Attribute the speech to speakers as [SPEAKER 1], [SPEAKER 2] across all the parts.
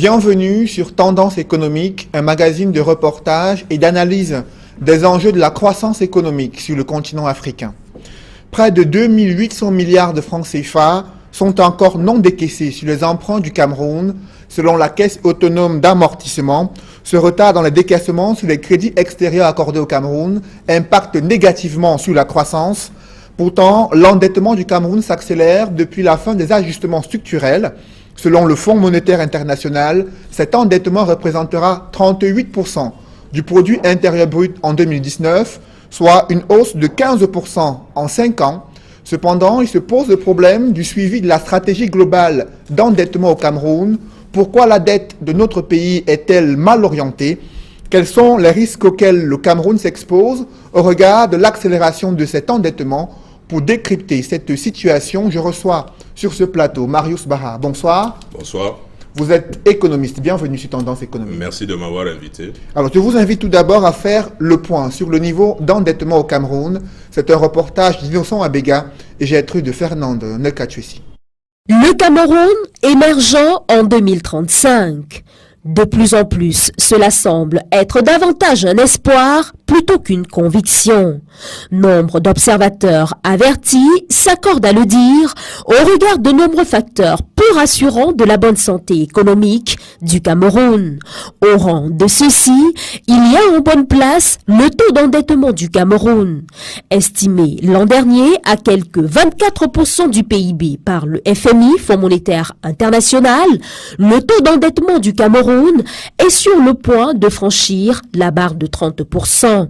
[SPEAKER 1] Bienvenue sur Tendance économique, un magazine de reportage et d'analyse des enjeux de la croissance économique sur le continent africain. Près de 2800 milliards de francs CFA sont encore non décaissés sur les emprunts du Cameroun, selon la Caisse autonome d'amortissement. Ce retard dans les décaissements sur les crédits extérieurs accordés au Cameroun impacte négativement sur la croissance. Pourtant, l'endettement du Cameroun s'accélère depuis la fin des ajustements structurels. Selon le Fonds monétaire international, cet endettement représentera 38% du produit intérieur brut en 2019, soit une hausse de 15% en 5 ans. Cependant, il se pose le problème du suivi de la stratégie globale d'endettement au Cameroun. Pourquoi la dette de notre pays est-elle mal orientée? Quels sont les risques auxquels le Cameroun s'expose au regard de l'accélération de cet endettement? Pour décrypter cette situation, je reçois sur ce plateau Marius Barra. Bonsoir.
[SPEAKER 2] Bonsoir.
[SPEAKER 1] Vous êtes économiste. Bienvenue sur Tendance économique.
[SPEAKER 2] Merci de m'avoir invité.
[SPEAKER 1] Alors, je vous invite tout d'abord à faire le point sur le niveau d'endettement au Cameroun. C'est un reportage d'Innocent Abega et Gertrude Fernande Nekatchouessi.
[SPEAKER 3] Le Cameroun émergent en 2035. De plus en plus, cela semble être davantage un espoir plutôt qu'une conviction. Nombre d'observateurs avertis s'accordent à le dire au regard de nombreux facteurs peu rassurants de la bonne santé économique du Cameroun. Au rang de ceux-ci, il y a en bonne place le taux d'endettement du Cameroun. Estimé l'an dernier à quelque 24% du PIB par le FMI, Fonds monétaire international, le taux d'endettement du Cameroun est sur le point de franchir la barre de 30%.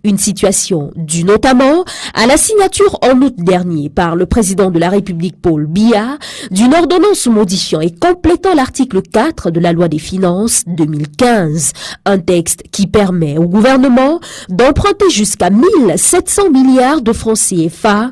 [SPEAKER 3] Une situation due notamment à la signature en août dernier par le président de la République Paul Biya d'une ordonnance modifiant et complétant l'article 4 de la loi des finances 2015, un texte qui permet au gouvernement d'emprunter jusqu'à 1700 milliards de francs CFA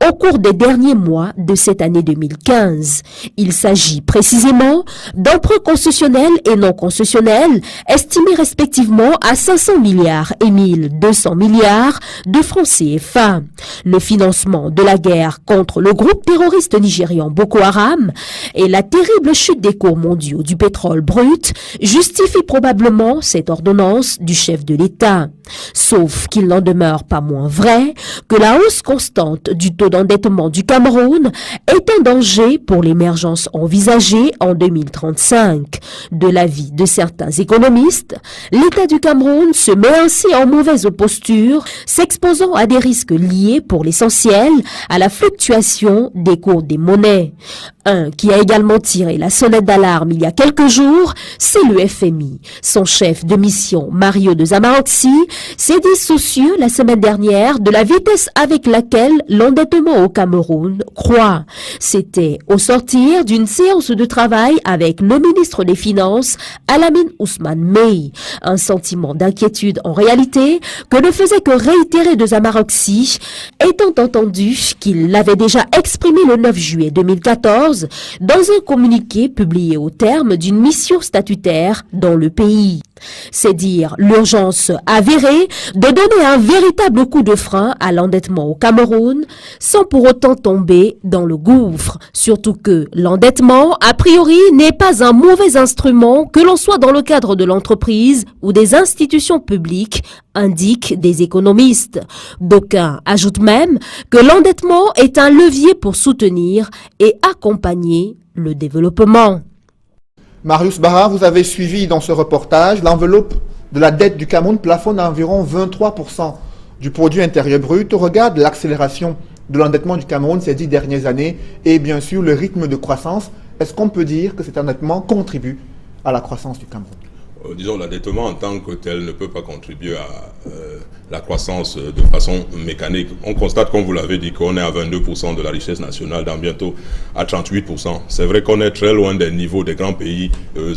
[SPEAKER 3] au cours des derniers mois de cette année 2015. Il s'agit précisément d'emprunts concessionnels et non concessionnels estimés respectivement à 500 milliards et 1200 milliards de francs CFA. Le financement de la guerre contre le groupe terroriste nigérian Boko Haram et la terrible chute des cours mondiaux du pétrole brut justifient probablement cette ordonnance du chef de l'État. Sauf qu'il n'en demeure pas moins vrai que la hausse constante du taux d'endettement du Cameroun est un danger pour l'émergence envisagée en 2035. De l'avis de certains économistes, l'État du Cameroun se met ainsi en mauvaise posture, s'exposant à des risques liés pour l'essentiel à la fluctuation des cours des monnaies. Un qui a également tiré la sonnette d'alarme il y a quelques jours, c'est le FMI. Son chef de mission, Mario de Zamaroxi, s'est dit soucieux la semaine dernière de la vitesse avec laquelle l'endettement au Cameroun croît. C'était au sortir d'une séance de travail avec le ministre des Finances, Alamine Ousmane Mey. Un sentiment d'inquiétude en réalité que ne faisait que réitérer de Zamaroxi, étant entendu qu'il l'avait déjà exprimé le 9 juillet 2014 dans un communiqué publié au terme d'une mission statutaire dans le pays. C'est dire l'urgence avérée de donner un véritable coup de frein à l'endettement au Cameroun sans pour autant tomber dans le gouffre. Surtout que l'endettement, a priori, n'est pas un mauvais instrument que l'on soit dans le cadre de l'entreprise ou des institutions publiques, indiquent des économistes. D'aucuns ajoutent même que l'endettement est un levier pour soutenir et accompagner le développement.
[SPEAKER 1] Marius Barra, vous avez suivi dans ce reportage, l'enveloppe de la dette du Cameroun plafonne à environ 23% du produit intérieur brut au regard de l'accélération de l'endettement du Cameroun ces 10 dernières années et bien sûr le rythme de croissance. Est-ce qu'on peut dire que cet endettement contribue à la croissance du Cameroun?
[SPEAKER 2] Disons, l'endettement en tant que tel ne peut pas contribuer à la croissance de façon mécanique. On constate, comme vous l'avez dit, qu'on est à 22% de la richesse nationale, dans bientôt à 38%. C'est vrai qu'on est très loin des niveaux des grands pays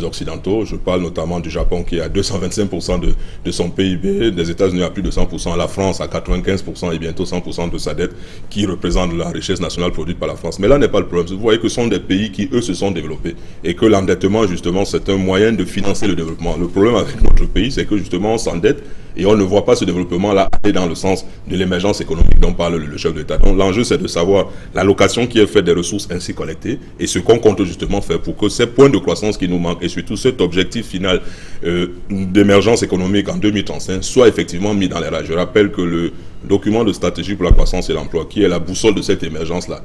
[SPEAKER 2] occidentaux. Je parle notamment du Japon qui est à 225% de son PIB, des États-Unis à plus de 100%, la France à 95% et bientôt 100% de sa dette qui représente la richesse nationale produite par la France. Mais là n'est pas le problème. Vous voyez que ce sont des pays qui, eux, se sont développés et que l'endettement, justement, c'est un moyen de financer le développement. le problème avec notre pays, c'est que justement on s'endette et on ne voit pas ce développement-là aller dans le sens de l'émergence économique dont parle le chef de l'État. Donc l'enjeu, c'est de savoir l'allocation qui est faite des ressources ainsi collectées et ce qu'on compte justement faire pour que ces points de croissance qui nous manquent et surtout cet objectif final d'émergence économique en 2035 soit effectivement mis dans les rails. Je rappelle que le document de stratégie pour la croissance et l'emploi, qui est la boussole de cette émergence-là,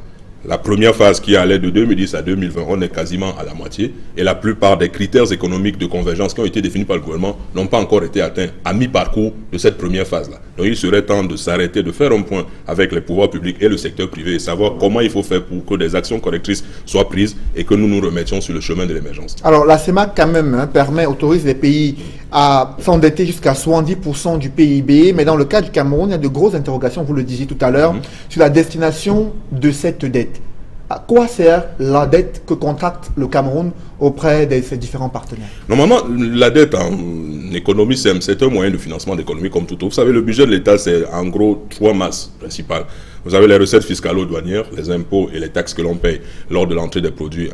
[SPEAKER 2] la première phase qui allait de 2010 à 2020, on est quasiment à la moitié. Et la plupart des critères économiques de convergence qui ont été définis par le gouvernement n'ont pas encore été atteints à mi-parcours de cette première phase-là. Donc il serait temps de s'arrêter, de faire un point avec les pouvoirs publics et le secteur privé et savoir comment il faut faire pour que des actions correctrices soient prises et que nous nous remettions sur le chemin de l'émergence.
[SPEAKER 1] Alors la CEMAC quand même autorise les pays à s'endetter jusqu'à 70% du PIB, mais dans le cas du Cameroun, il y a de grosses interrogations, vous le disiez tout à l'heure, sur la destination de cette dette. À quoi sert la dette que contracte le Cameroun auprès de ses différents partenaires?
[SPEAKER 2] Normalement, la dette en économie, c'est un moyen de financement d'économie comme tout autre. Vous savez, le budget de l'État, c'est en gros 3 masses principales. Vous avez les recettes fiscalo-douanières, les impôts et les taxes que l'on paye lors de l'entrée des produits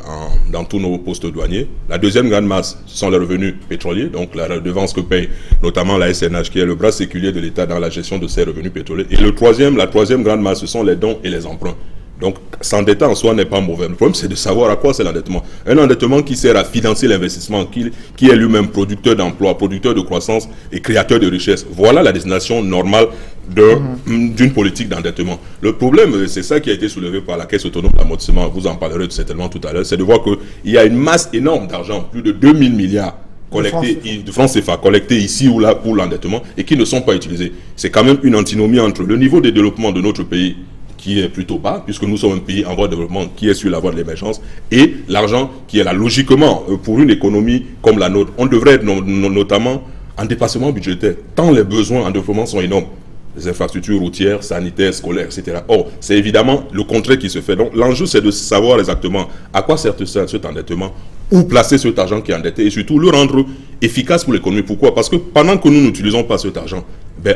[SPEAKER 2] dans tous nos postes douaniers. La deuxième grande masse, ce sont les revenus pétroliers, donc la redevance que paye notamment la SNH, qui est le bras séculier de l'État dans la gestion de ces revenus pétroliers. Et la troisième grande masse, ce sont les dons et les emprunts. Donc, s'endetter en soi n'est pas mauvais. Le problème, c'est de savoir à quoi c'est l'endettement. Un endettement qui sert à financer l'investissement, qui est lui-même producteur d'emplois, producteur de croissance et créateur de richesse. Voilà la destination normale d'une politique d'endettement. Le problème, c'est ça qui a été soulevé par la Caisse autonome d'amortissement, vous en parlerez certainement tout à l'heure, c'est de voir qu'il y a une masse énorme d'argent, plus de 2000 milliards de francs CFA collectés ici ou là pour l'endettement et qui ne sont pas utilisés. C'est quand même une antinomie entre le niveau de développement de notre pays qui est plutôt bas, puisque nous sommes un pays en voie de développement qui est sur la voie de l'émergence, et l'argent qui est là. Logiquement, pour une économie comme la nôtre, on devrait être notamment en dépassement budgétaire, tant les besoins en développement sont énormes. Les infrastructures routières, sanitaires, scolaires, etc. Or, c'est évidemment le contraire qui se fait. Donc, l'enjeu, c'est de savoir exactement à quoi sert cet endettement, où placer cet argent qui est endetté, et surtout le rendre efficace pour l'économie. Pourquoi? Parce que pendant que nous n'utilisons pas cet argent,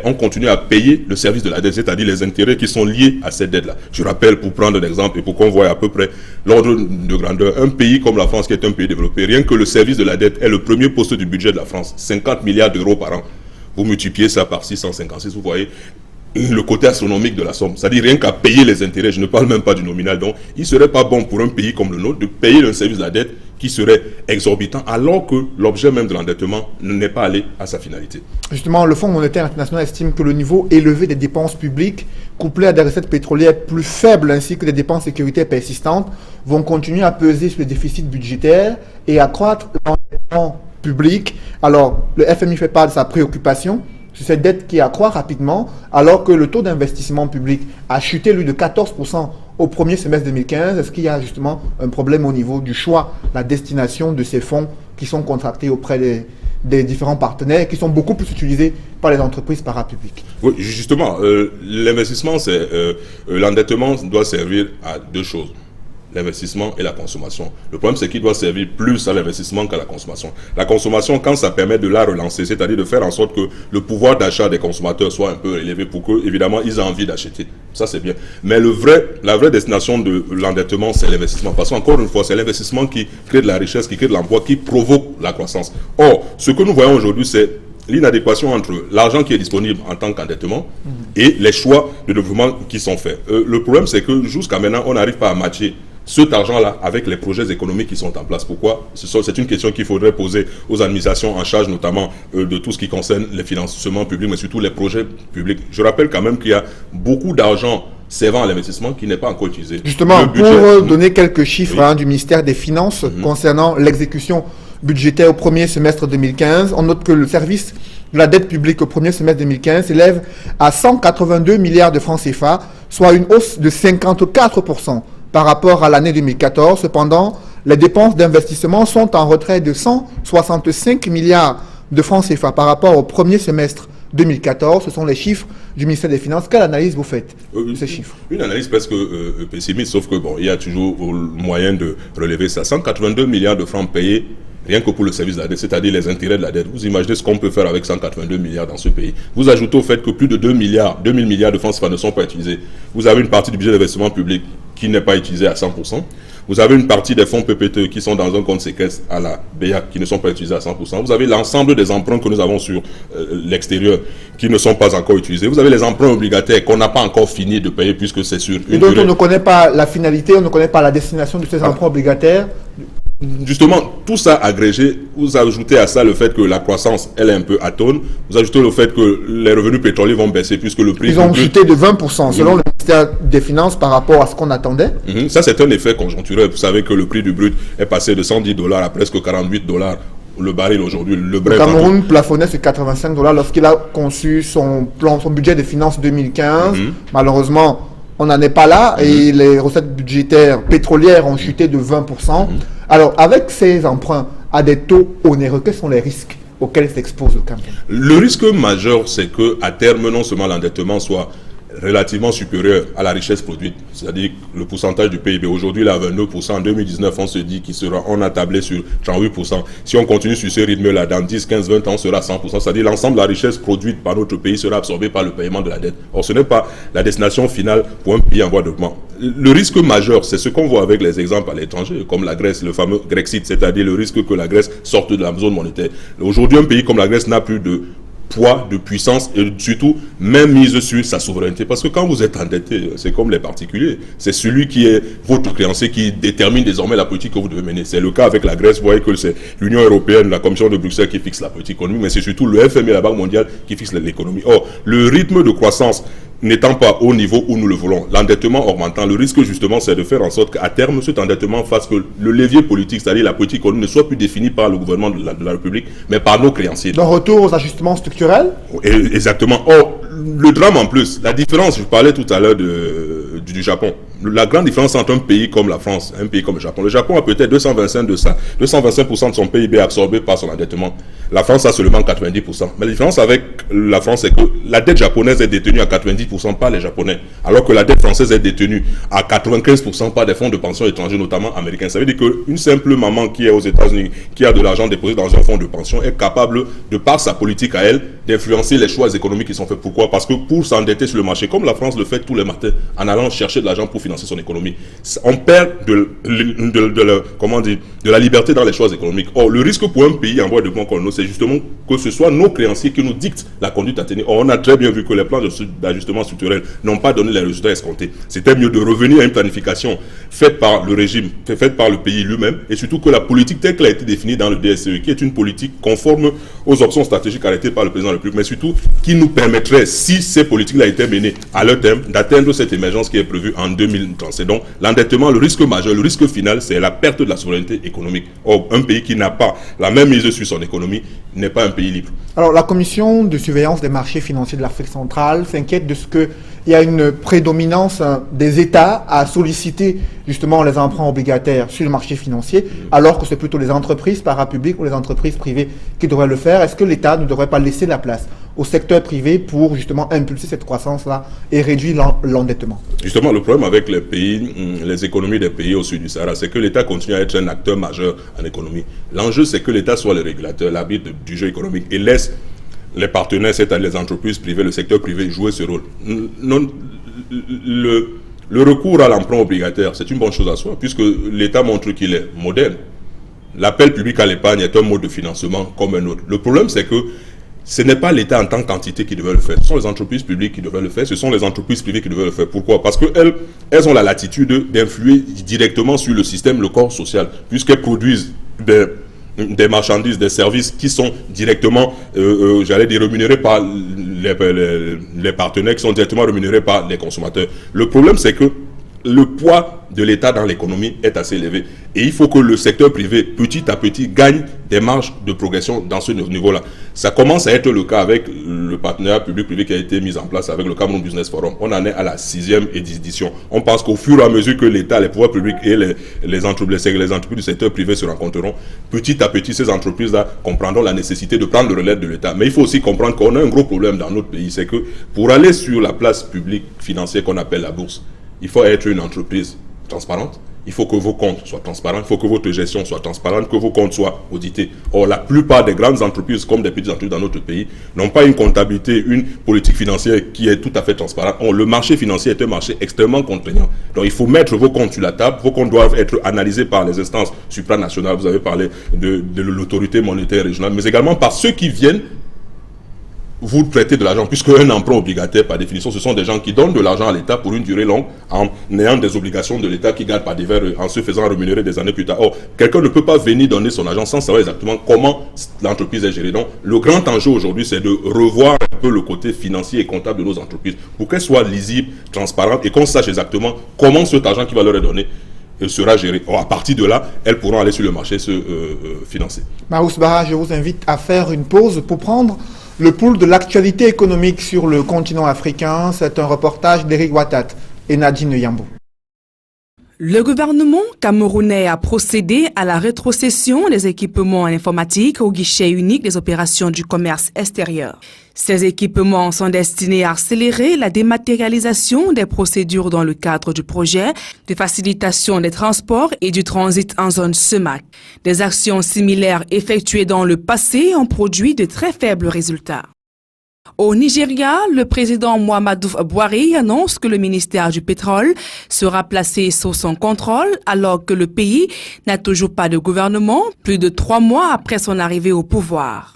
[SPEAKER 2] on continue à payer le service de la dette, c'est-à-dire les intérêts qui sont liés à cette dette-là. Je rappelle, pour prendre un exemple et pour qu'on voit à peu près l'ordre de grandeur, un pays comme la France qui est un pays développé, rien que le service de la dette est le premier poste du budget de la France, 50 milliards d'euros par an. Vous multipliez ça par 656, vous voyez le côté astronomique de la somme. C'est-à-dire rien qu'à payer les intérêts, je ne parle même pas du nominal. Donc, il ne serait pas bon pour un pays comme le nôtre de payer un service de la dette qui serait exorbitant alors que l'objet même de l'endettement n'est pas allé à sa finalité.
[SPEAKER 1] Justement, le Fonds monétaire international estime que le niveau élevé des dépenses publiques couplé à des recettes pétrolières plus faibles ainsi que des dépenses sécuritaires persistantes vont continuer à peser sur le déficit budgétaire et accroître l'endettement public. Alors, le FMI fait part de sa préoccupation sur cette dette qui accroît rapidement, alors que le taux d'investissement public a chuté, lui, de 14% au premier semestre 2015. Est-ce qu'il y a justement un problème au niveau du choix, la destination de ces fonds qui sont contractés auprès des différents partenaires et qui sont beaucoup plus utilisés par les entreprises parapubliques?
[SPEAKER 2] Oui, justement, l'investissement, l'endettement doit servir à deux choses. L'investissement et la consommation. Le problème, c'est qu'il doit servir plus à l'investissement qu'à la consommation. La consommation, quand ça permet de la relancer, c'est-à-dire de faire en sorte que le pouvoir d'achat des consommateurs soit un peu élevé pour que, évidemment, ils aient envie d'acheter. Ça, c'est bien. Mais la vraie destination de l'endettement, c'est l'investissement. Parce qu'encore une fois, c'est l'investissement qui crée de la richesse, qui crée de l'emploi, qui provoque la croissance. Or, ce que nous voyons aujourd'hui, c'est l'inadéquation entre l'argent qui est disponible en tant qu'endettement et les choix de développement qui sont faits. Le problème, c'est que jusqu'à maintenant, on n'arrive pas à matcher cet argent-là avec les projets économiques qui sont en place. Pourquoi? C'est une question qu'il faudrait poser aux administrations en charge, notamment de tout ce qui concerne les financements publics, mais surtout les projets publics. Je rappelle quand même qu'il y a beaucoup d'argent servant à l'investissement qui n'est pas encore utilisé.
[SPEAKER 1] Justement, pour donner quelques chiffres du ministère des Finances concernant l'exécution budgétaire au premier semestre 2015, on note que le service de la dette publique au premier semestre 2015 s'élève à 182 milliards de francs CFA, soit une hausse de 54% par rapport à l'année 2014. Cependant, les dépenses d'investissement sont en retrait de 165 milliards de francs CFA par rapport au premier semestre 2014. Ce sont les chiffres du ministère des Finances. Quelle analyse vous faites de ces chiffres?
[SPEAKER 2] Une analyse presque pessimiste, sauf que il y a toujours moyen de relever ça. 182 milliards de francs payés rien que pour le service de la dette, c'est-à-dire les intérêts de la dette. Vous imaginez ce qu'on peut faire avec 182 milliards dans ce pays. Vous ajoutez au fait que plus de 2000 milliards de francs CFA ne sont pas utilisés. Vous avez une partie du budget d'investissement public qui n'est pas utilisée à 100%. Vous avez une partie des fonds PPTE qui sont dans un compte séquestre à la BEA, qui ne sont pas utilisés à 100%. Vous avez l'ensemble des emprunts que nous avons sur l'extérieur, qui ne sont pas encore utilisés. Vous avez les emprunts obligataires qu'on n'a pas encore fini de payer, puisque c'est sur une
[SPEAKER 1] Et donc
[SPEAKER 2] durée.
[SPEAKER 1] on ne connaît pas la finalité, on ne connaît pas la destination de ces emprunts obligataires.
[SPEAKER 2] Justement, tout ça agrégé, vous ajoutez à ça le fait que la croissance, elle est un peu atone. Vous ajoutez le fait que les revenus pétroliers vont baisser puisque le prix...
[SPEAKER 1] Ils ont chuté de 20% selon le ministère des Finances par rapport à ce qu'on attendait.
[SPEAKER 2] Ça, c'est un effet conjoncturel. Vous savez que le prix du brut est passé de $110 à presque $48 le baril aujourd'hui. Le
[SPEAKER 1] Cameroun plafonnait sur $85 lorsqu'il a conçu son budget de finances 2015. Malheureusement, on n'en est pas là et les recettes budgétaires pétrolières ont chuté de 20%. Alors, avec ces emprunts à des taux onéreux, quels sont les risques auxquels s'expose le Cameroun?
[SPEAKER 2] Le risque majeur, c'est qu'à terme, non seulement l'endettement soit relativement supérieur à la richesse produite, c'est-à-dire le pourcentage du PIB. Aujourd'hui, il est à 29%. En 2019, on se dit on a tablé sur 38%. Si on continue sur ce rythme-là, dans 10, 15, 20 ans, on sera à 100%. C'est-à-dire l'ensemble de la richesse produite par notre pays sera absorbée par le paiement de la dette. Or, ce n'est pas la destination finale pour un pays en voie de développement. Le risque majeur, c'est ce qu'on voit avec les exemples à l'étranger, comme la Grèce, le fameux Grexit, c'est-à-dire le risque que la Grèce sorte de la zone monétaire. Aujourd'hui, un pays comme la Grèce n'a plus de poids, de puissance et surtout même mise sur sa souveraineté. Parce que quand vous êtes endetté, c'est comme les particuliers. C'est celui qui est votre créancier qui détermine désormais la politique que vous devez mener. C'est le cas avec la Grèce. Vous voyez que c'est l'Union européenne, la Commission de Bruxelles qui fixe la politique économique, mais c'est surtout le FMI et la Banque mondiale qui fixent l'économie. Or, le rythme de croissance n'étant pas au niveau où nous le voulons, l'endettement augmentant, le risque justement c'est de faire en sorte qu'à terme cet endettement fasse que le levier politique, c'est-à-dire la politique économique, ne soit plus défini par le gouvernement de la République, mais par nos créanciers.
[SPEAKER 1] Donc retour aux ajustements structurels?
[SPEAKER 2] Exactement. Or, le drame en plus, la différence, je parlais tout à l'heure du Japon. La grande différence entre un pays comme la France et un pays comme le Japon. Le Japon a peut-être 225% de son PIB absorbé par son endettement. La France a seulement 90%. Mais la différence avec la France, c'est que la dette japonaise est détenue à 90% par les Japonais, alors que la dette française est détenue à 95% par des fonds de pension étrangers, notamment américains. Ça veut dire qu'une simple maman qui est aux États-Unis, qui a de l'argent déposé dans un fonds de pension, est capable, de par sa politique à elle, d'influencer les choix économiques qui sont faits. Pourquoi? Parce que pour s'endetter sur le marché, comme la France le fait tous les matins, en allant chercher de l'argent pour financer son économie, on perd de la liberté dans les choix économiques. Or, le risque pour un pays en voie de développement comme nous, c'est justement que ce soit nos créanciers qui nous dictent la conduite à tenir. Or, on a très bien vu que les plans d'ajustement structurel n'ont pas donné les résultats escomptés. C'était mieux de revenir à une planification faite par le régime, faite par le pays lui-même, et surtout que la politique telle qu'elle a été définie dans le DSCE, qui est une politique conforme aux options stratégiques arrêtées par le président de la République, mais surtout qui nous permettrait, si ces politiques-là étaient menées à leur terme, d'atteindre cette émergence qui est prévue en 2030. C'est donc l'endettement, le risque majeur, le risque final, c'est la perte de la souveraineté économique. Or, un pays qui n'a pas la même mise sur son économie n'est pas un pays libre.
[SPEAKER 1] Alors, la Commission de surveillance des marchés financiers de l'Afrique centrale s'inquiète de ce qu'il y a une prédominance des États à solliciter justement les emprunts obligataires sur le marché financier, alors que c'est plutôt les entreprises parapubliques ou les entreprises privées qui devraient le faire. Est-ce que l'État ne devrait pas laisser la place au secteur privé pour justement impulser cette croissance-là et réduire l'endettement? Justement,
[SPEAKER 2] le problème avec les pays, les économies des pays au sud du Sahara, c'est que l'État continue à être un acteur majeur en économie. L'enjeu, c'est que l'État soit le régulateur, l'arbitre du jeu économique et laisse les partenaires, c'est-à-dire les entreprises privées, le secteur privé, jouer ce rôle. Le recours à l'emprunt obligataire, c'est une bonne chose à soi, puisque l'État montre qu'il est moderne. L'appel public à l'épargne est un mode de financement comme un autre. Le problème, c'est que ce n'est pas l'État en tant qu'entité qui devrait le faire. Ce sont les entreprises publiques qui devraient le faire. Ce sont les entreprises privées qui devraient le faire. Pourquoi? Parce qu'elles ont la latitude d'influer directement sur le système, le corps social, puisqu'elles produisent des marchandises, des services qui sont directement, rémunérés par les partenaires, qui sont directement rémunérés par les consommateurs. Le problème, c'est que le poids de l'État dans l'économie est assez élevé. Et il faut que le secteur privé, petit à petit, gagne des marges de progression dans ce niveau-là. Ça commence à être le cas avec le partenariat public-privé qui a été mis en place avec le Cameroun Business Forum. On en est à la 6e édition. On pense qu'au fur et à mesure que l'État, les pouvoirs publics et les entreprises du secteur privé se rencontreront, petit à petit, ces entreprises-là comprendront la nécessité de prendre le relais de l'État. Mais il faut aussi comprendre qu'on a un gros problème dans notre pays. C'est que pour aller sur la place publique financière qu'on appelle la bourse, il faut être une entreprise transparente, il faut que vos comptes soient transparents, il faut que votre gestion soit transparente, que vos comptes soient audités. Or, la plupart des grandes entreprises, comme des petites entreprises dans notre pays, n'ont pas une comptabilité, une politique financière qui est tout à fait transparente. Or, le marché financier est un marché extrêmement contraignant. Donc, il faut mettre vos comptes sur la table. Vos comptes doivent être analysés par les instances supranationales. Vous avez parlé de l'autorité monétaire régionale, mais également par ceux qui viennent vous prêtez de l'argent, puisque un emprunt obligataire, par définition, ce sont des gens qui donnent de l'argent à l'État pour une durée longue, en ayant des obligations de l'État qui gardent par divers, en se faisant rémunérer des années plus tard. Or, quelqu'un ne peut pas venir donner son argent sans savoir exactement comment l'entreprise est gérée. Donc, le grand enjeu aujourd'hui, c'est de revoir un peu le côté financier et comptable de nos entreprises pour qu'elles soient lisibles, transparentes et qu'on sache exactement comment cet argent qui va leur être donné sera géré. Or, à partir de là, elles pourront aller sur le marché se financer.
[SPEAKER 1] Marius Barra, je vous invite à faire une pause pour prendre le pouls de l'actualité économique sur le continent africain. C'est un reportage d'Eric Watat et Nadine Yambou.
[SPEAKER 4] Le gouvernement camerounais a procédé à la rétrocession des équipements informatiques au guichet unique des opérations du commerce extérieur. Ces équipements sont destinés à accélérer la dématérialisation des procédures dans le cadre du projet de facilitation des transports et du transit en zone SEMAC. Des actions similaires effectuées dans le passé ont produit de très faibles résultats. Au Nigeria, le président Muhammadu Buhari annonce que le ministère du pétrole sera placé sous son contrôle alors que le pays n'a toujours pas de gouvernement, plus de 3 mois après son arrivée au pouvoir.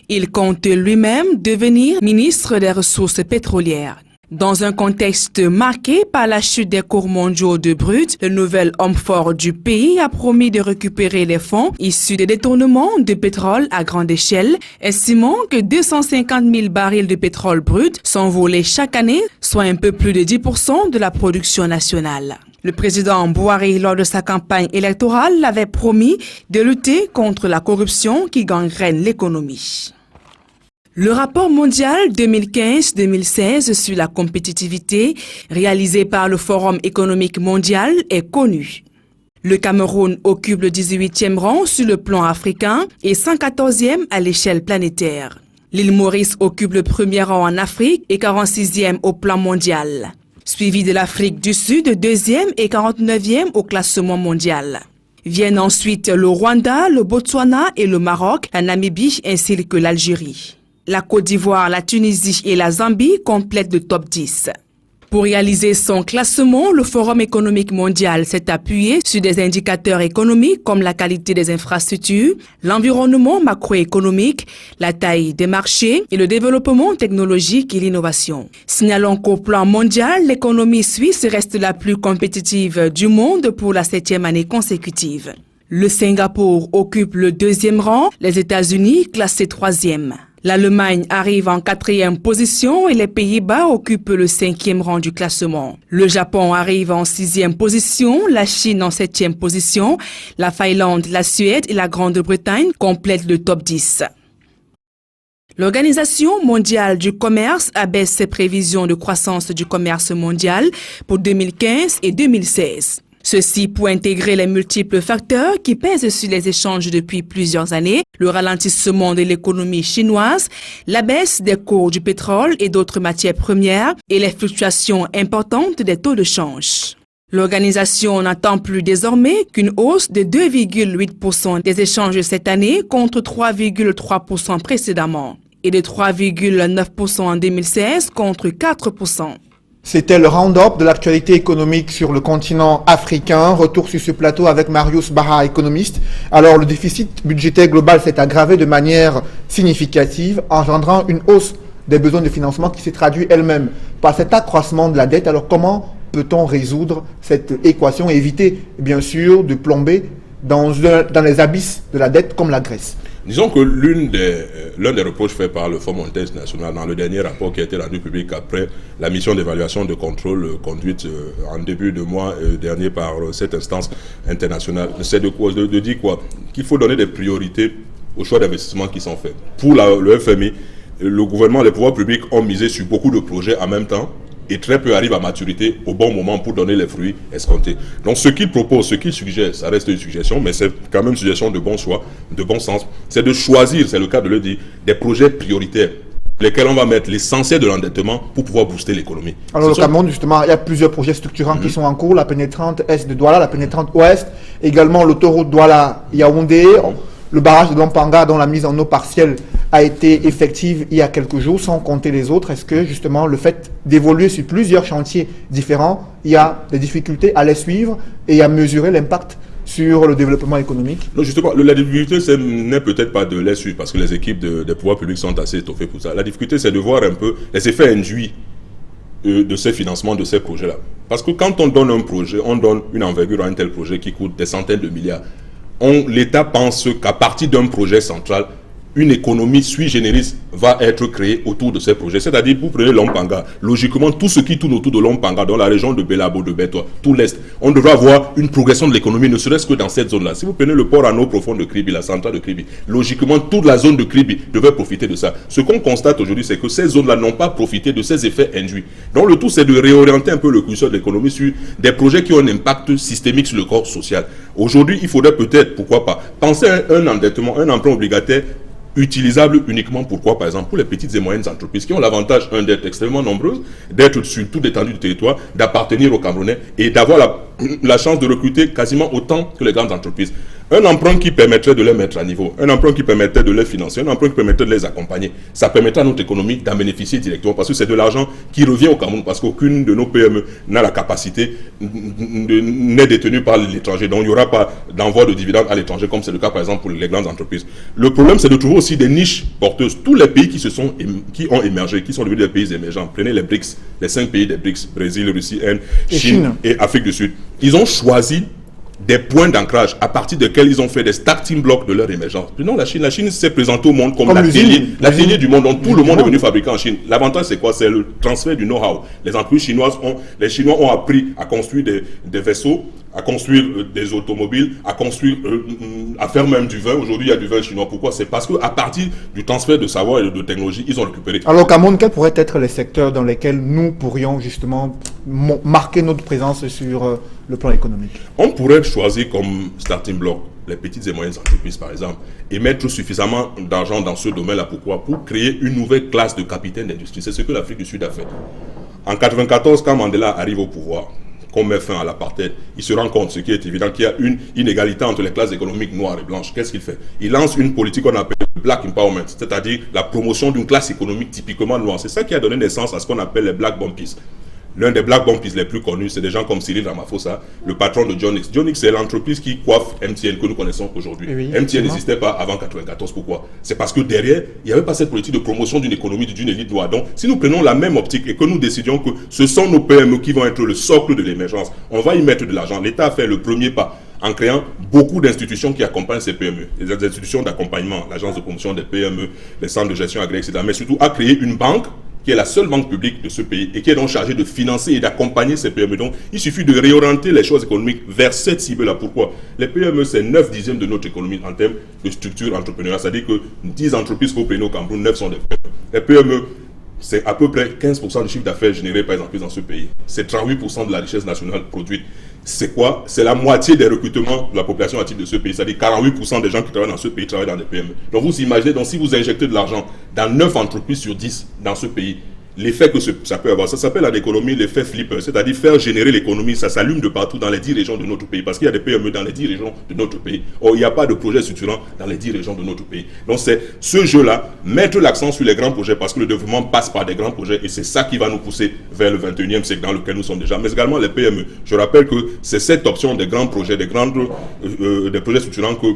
[SPEAKER 4] Il compte lui-même devenir ministre des Ressources pétrolières. Dans un contexte marqué par la chute des cours mondiaux de brut, le nouvel homme fort du pays a promis de récupérer les fonds issus des détournements de pétrole à grande échelle, estimant que 250 000 barils de pétrole brut sont volés chaque année, soit un peu plus de 10% de la production nationale. Le président Buhari, lors de sa campagne électorale, avait promis de lutter contre la corruption qui gangrène l'économie. Le rapport mondial 2015-2016 sur la compétitivité, réalisé par le Forum économique mondial, est connu. Le Cameroun occupe le 18e rang sur le plan africain et 114e à l'échelle planétaire. L'île Maurice occupe le premier rang en Afrique et 46e au plan mondial, suivi de l'Afrique du Sud, 2e et 49e au classement mondial. Viennent ensuite le Rwanda, le Botswana et le Maroc, la Namibie ainsi que l'Algérie. La Côte d'Ivoire, la Tunisie et la Zambie complètent le top 10. Pour réaliser son classement, le Forum économique mondial s'est appuyé sur des indicateurs économiques comme la qualité des infrastructures, l'environnement macroéconomique, la taille des marchés et le développement technologique et l'innovation. Signalons qu'au plan mondial, l'économie suisse reste la plus compétitive du monde pour la 7e année consécutive. Le Singapour occupe le 2e rang, les États-Unis classés 3e. L'Allemagne arrive en 4e position et les Pays-Bas occupent le 5e rang du classement. Le Japon arrive en 6e position, la Chine en 7e position, la Finlande, la Suède et la Grande-Bretagne complètent le top 10. L'Organisation mondiale du commerce abaisse ses prévisions de croissance du commerce mondial pour 2015 et 2016. Ceci pour intégrer les multiples facteurs qui pèsent sur les échanges depuis plusieurs années, le ralentissement de l'économie chinoise, la baisse des cours du pétrole et d'autres matières premières et les fluctuations importantes des taux de change. L'organisation n'attend plus désormais qu'une hausse de 2,8% des échanges cette année contre 3,3% précédemment et de 3,9% en 2016 contre 4%.
[SPEAKER 1] C'était le round-up de l'actualité économique sur le continent africain. Retour sur ce plateau avec Marius Barra, économiste. Alors, le déficit budgétaire global s'est aggravé de manière significative, engendrant une hausse des besoins de financement qui s'est traduit elle-même par cet accroissement de la dette. Alors, comment peut-on résoudre cette équation et éviter, bien sûr, de plomber dans les abysses de la dette comme la Grèce?
[SPEAKER 2] Disons que l'un des reproches faits par le Fonds monétaire international dans le dernier rapport qui a été rendu public après la mission d'évaluation de contrôle conduite en début de mois dernier par cette instance internationale, c'est de dire quoi? Qu'il faut donner des priorités aux choix d'investissement qui sont faits. Pour le FMI, le gouvernement, les pouvoirs publics ont misé sur beaucoup de projets en même temps et très peu arrivent à maturité au bon moment pour donner les fruits escomptés. Donc ce qu'il propose, ce qu'il suggère, ça reste une suggestion, mais c'est quand même une suggestion de bon choix, de bon sens, c'est de choisir, c'est le cas de le dire, des projets prioritaires lesquels on va mettre l'essentiel de l'endettement pour pouvoir booster l'économie.
[SPEAKER 1] Alors, le Cameroun, justement, il y a plusieurs projets structurants qui sont en cours. La pénétrante est de Douala, la pénétrante ouest, également l'autoroute Douala-Yaoundé, le barrage de Lompanga dont la mise en eau partielle a été effective il y a quelques jours, sans compter les autres. Est-ce que, justement, le fait d'évoluer sur plusieurs chantiers différents, il y a des difficultés à les suivre et à mesurer l'impact sur le développement économique?
[SPEAKER 2] Non, justement, la difficulté n'est peut-être pas de les suivre parce que les équipes des pouvoirs publics sont assez étoffées pour ça. La difficulté, c'est de voir un peu les effets induits de ces financements, de ces projets-là. Parce que quand on donne un projet, on donne une envergure à un tel projet qui coûte des centaines de milliards. L'État pense qu'à partir d'un projet central, une économie sui generis va être créée autour de ces projets. C'est-à-dire, vous prenez Lompanga, logiquement, tout ce qui tourne autour de Lompanga, dans la région de Belabo, de Betoa, tout l'Est, on devrait avoir une progression de l'économie, ne serait-ce que dans cette zone-là. Si vous prenez le port en eau profonde de Kribi, la centrale de Kribi, logiquement, toute la zone de Kribi devait profiter de ça. Ce qu'on constate aujourd'hui, c'est que ces zones-là n'ont pas profité de ces effets induits. Donc, le tout, c'est de réorienter un peu le curseur de l'économie sur des projets qui ont un impact systémique sur le corps social. Aujourd'hui, il faudrait peut-être, pourquoi pas, penser à un endettement, un emprunt obligataire utilisable uniquement, pourquoi, par exemple, pour les petites et moyennes entreprises qui ont l'avantage, d'être extrêmement nombreuses, d'être sur toute l'étendue du territoire, d'appartenir aux Camerounais et d'avoir la chance de recruter quasiment autant que les grandes entreprises. Un emprunt qui permettrait de les mettre à niveau, un emprunt qui permettrait de les financer, un emprunt qui permettrait de les accompagner, ça permettrait à notre économie d'en bénéficier directement parce que c'est de l'argent qui revient au Cameroun parce qu'aucune de nos PME n'a la capacité, n'est détenue par l'étranger. Donc il n'y aura pas d'envoi de dividendes à l'étranger comme c'est le cas par exemple pour les grandes entreprises. Le problème c'est de trouver aussi des niches porteuses. Tous les pays qui ont émergé, qui sont devenus des pays émergents, prenez les BRICS, les 5 pays des BRICS, Brésil, Russie, Inde, Chine et Afrique du Sud, ils ont choisi des points d'ancrage à partir desquels ils ont fait des starting blocks de leur émergence. Prenons la Chine. La Chine s'est présentée au monde comme l'atelier du monde, dont tout le monde est venu fabriquer en Chine. L'avantage, c'est quoi? C'est le transfert du know-how. Les entreprises les Chinois ont appris à construire des vaisseaux, à construire des automobiles, à faire même du vin. Aujourd'hui, il y a du vin chinois. Pourquoi? C'est parce qu'à partir du transfert de savoir et de technologie, ils ont récupéré.
[SPEAKER 1] Alors, Cameroun, quels pourraient être les secteurs dans lesquels nous pourrions justement marquer notre présence sur le plan économique?
[SPEAKER 2] On pourrait choisir comme starting block les petites et moyennes entreprises, par exemple, et mettre suffisamment d'argent dans ce domaine-là. Pourquoi? Pour créer une nouvelle classe de capitaines d'industrie. C'est ce que l'Afrique du Sud a fait. En 1994, quand Mandela arrive au pouvoir, qu'on met fin à l'apartheid, il se rend compte, ce qui est évident, qu'il y a une inégalité entre les classes économiques noires et blanches. Qu'est-ce qu'il fait? Il lance une politique qu'on appelle Black Empowerment, c'est-à-dire la promotion d'une classe économique typiquement noire. C'est ça qui a donné naissance à ce qu'on appelle les Black Bumpies. L'un des Black Bumpies les plus connus, c'est des gens comme Cyril Ramaphosa, le patron de Jonix. Jonix, c'est l'entreprise qui coiffe MTN que nous connaissons aujourd'hui. Oui, MTN n'existait pas avant 1994. Pourquoi? C'est parce que derrière, il n'y avait pas cette politique de promotion d'une économie, d'une élite noire. Donc, si nous prenons la même optique et que nous décidions que ce sont nos PME qui vont être le socle de l'émergence, on va y mettre de l'argent. L'État a fait le premier pas en créant beaucoup d'institutions qui accompagnent ces PME. Les institutions d'accompagnement, l'agence de promotion des PME, les centres de gestion agréés, etc. Mais surtout, a créé une banque qui est la seule banque publique de ce pays et qui est donc chargée de financer et d'accompagner ces PME. Donc, il suffit de réorienter les choses économiques vers cette cible-là. Pourquoi? Les PME, c'est 9/10 de notre économie en termes de structure entrepreneuriale. C'est-à-dire que 10 entreprises qu'on prenne au Cameroun, 9 sont des PME. Les PME, c'est à peu près 15% du chiffre d'affaires généré par les entreprises dans ce pays. C'est 38% de la richesse nationale produite. C'est quoi? C'est la moitié des recrutements de la population active de ce pays. C'est-à-dire 48% des gens qui travaillent dans ce pays travaillent dans des PME. Donc vous imaginez, donc, si vous injectez de l'argent dans 9 entreprises sur 10 dans ce pays, l'effet que ça peut avoir, ça s'appelle en économie l'effet flipper, c'est-à-dire faire générer l'économie, ça s'allume de partout dans les 10 régions de notre pays, parce qu'il y a des PME dans les 10 régions de notre pays. Or, il n'y a pas de projet structurant dans les 10 régions de notre pays. Donc c'est ce jeu-là, mettre l'accent sur les grands projets, parce que le développement passe par des grands projets, et c'est ça qui va nous pousser vers le 21e siècle dans lequel nous sommes déjà, mais également les PME. Je rappelle que c'est cette option des grands projets, des projets structurants que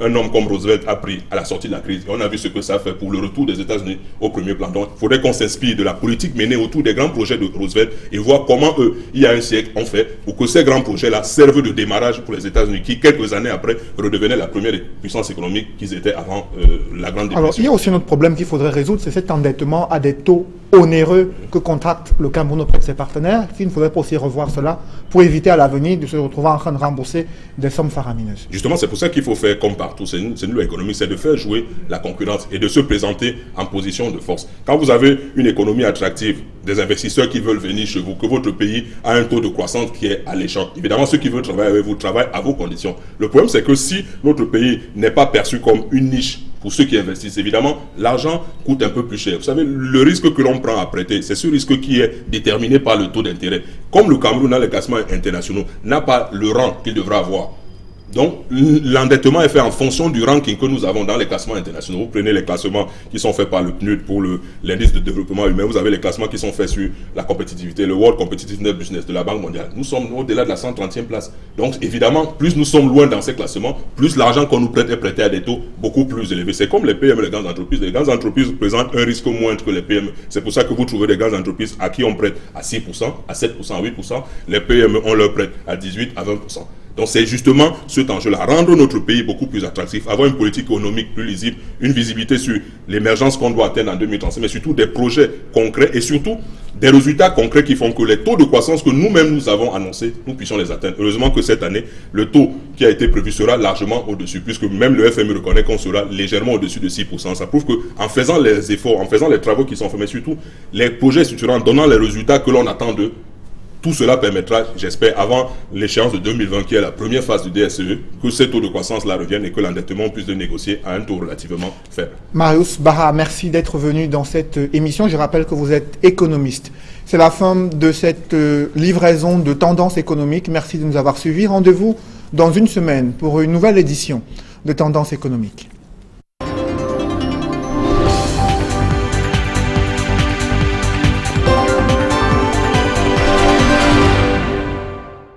[SPEAKER 2] un homme comme Roosevelt a pris à la sortie de la crise. Et on a vu ce que ça fait pour le retour des États-Unis au premier plan. Donc, il faudrait qu'on s'inspire de la politique menée autour des grands projets de Roosevelt et voir comment eux, il y a un siècle, ont fait pour que ces grands projets-là servent de démarrage pour les États-Unis qui, quelques années après, redevenaient la première puissance économique qu'ils étaient avant la Grande Dépression.
[SPEAKER 1] Alors, il y a aussi un autre problème qu'il faudrait résoudre, c'est cet endettement à des taux onéreux que contracte le Cameroun auprès de ses partenaires. Il ne faudrait pas aussi revoir cela pour éviter à l'avenir de se retrouver en train de rembourser des sommes faramineuses.
[SPEAKER 2] Justement, c'est pour ça qu'il faut faire comme partout. C'est une loi économique, c'est de faire jouer la concurrence et de se présenter en position de force. Quand vous avez une économie attractive, des investisseurs qui veulent venir chez vous, que votre pays a un taux de croissance qui est alléchant, évidemment, ceux qui veulent travailler avec vous travaillent à vos conditions. Le problème, c'est que si notre pays n'est pas perçu comme une niche pour ceux qui investissent. Évidemment, l'argent coûte un peu plus cher. Vous savez, le risque que l'on prend à prêter, c'est ce risque qui est déterminé par le taux d'intérêt. Comme le Cameroun, dans les classements internationaux, n'a pas le rang qu'il devra avoir. Donc, l'endettement est fait en fonction du ranking que nous avons dans les classements internationaux. Vous prenez les classements qui sont faits par le PNUD pour l'indice de développement humain. Vous avez les classements qui sont faits sur la compétitivité, le World Competitiveness Business de la Banque mondiale. Nous sommes au-delà de la 130e place. Donc, évidemment, plus nous sommes loin dans ces classements, plus l'argent qu'on nous prête est prêté à des taux beaucoup plus élevés. C'est comme les PME, les grandes entreprises. Les grandes entreprises présentent un risque moindre que les PME. C'est pour ça que vous trouvez des grandes entreprises à qui on prête à 6%, à 7%, à 8%. Les PME, on leur prête à 18%, à 20%. Donc c'est justement cet enjeu-là, rendre notre pays beaucoup plus attractif, avoir une politique économique plus lisible, une visibilité sur l'émergence qu'on doit atteindre en 2035, mais surtout des projets concrets et surtout des résultats concrets qui font que les taux de croissance que nous-mêmes nous avons annoncés, nous puissions les atteindre. Heureusement que cette année, le taux qui a été prévu sera largement au-dessus, puisque même le FMI reconnaît qu'on sera légèrement au-dessus de 6%. Ça prouve qu'en faisant les efforts, en faisant les travaux qui sont faits, mais surtout les projets structurants, en donnant les résultats que l'on attend d'eux, tout cela permettra, j'espère, avant l'échéance de 2020, qui est la première phase du DSE, que ces taux de croissance-là reviennent et que l'endettement puisse le négocier à un taux relativement faible.
[SPEAKER 1] Marius Barra, merci d'être venu dans cette émission. Je rappelle que vous êtes économiste. C'est la fin de cette livraison de Tendance économique. Merci de nous avoir suivis. Rendez-vous dans une semaine pour une nouvelle édition de Tendance économique.